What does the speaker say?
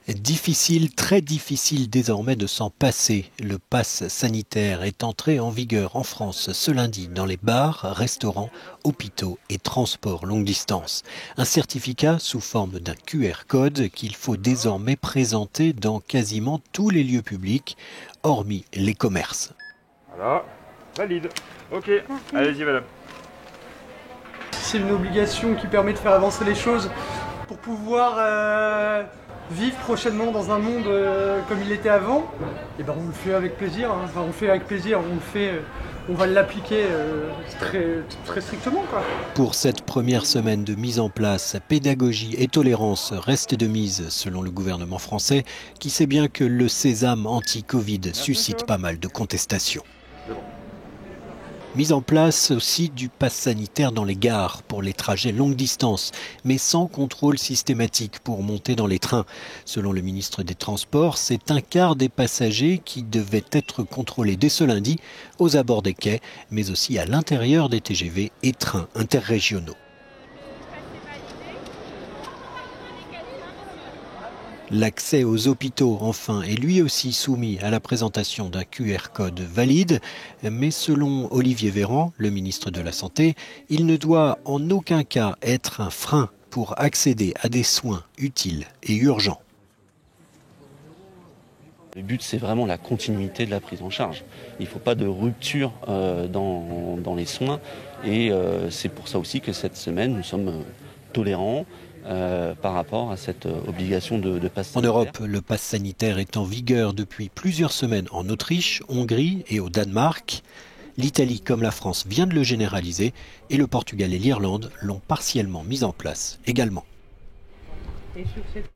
Difficile, très difficile désormais de s'en passer. Le pass sanitaire est entré en vigueur en France ce lundi dans les bars, restaurants, hôpitaux et transports longue distance. Un certificat sous forme d'un QR code qu'il faut désormais présenter dans quasiment tous les lieux publics, hormis les commerces. Voilà, valide. Ok, allez-y madame. C'est une obligation qui permet de faire avancer les choses pour pouvoir vivre prochainement dans un monde comme il était avant. Et ben on le fait avec plaisir, hein. Enfin, on le fait avec plaisir, on va l'appliquer très strictement, quoi. Pour cette première semaine de mise en place, pédagogie et tolérance restent de mise selon le gouvernement français qui sait bien que le sésame anti-Covid suscite pas mal de contestations. Mise en place aussi du pass sanitaire dans les gares pour les trajets longue distance, mais sans contrôle systématique pour monter dans les trains. Selon le ministre des Transports, c'est un quart des passagers qui devaient être contrôlés dès ce lundi aux abords des quais, mais aussi à l'intérieur des TGV et trains interrégionaux. L'accès aux hôpitaux, enfin, est lui aussi soumis à la présentation d'un QR code valide, mais selon Olivier Véran, le ministre de la Santé, il ne doit en aucun cas être un frein pour accéder à des soins utiles et urgents. Le but, c'est vraiment la continuité de la prise en charge. Il ne faut pas de rupture dans les soins et c'est pour ça aussi que cette semaine, nous sommes tolérants par rapport à cette obligation de pass sanitaire. En Europe, le pass sanitaire est en vigueur depuis plusieurs semaines en Autriche, Hongrie et au Danemark. L'Italie, comme la France, vient de le généraliser et le Portugal et l'Irlande l'ont partiellement mis en place également.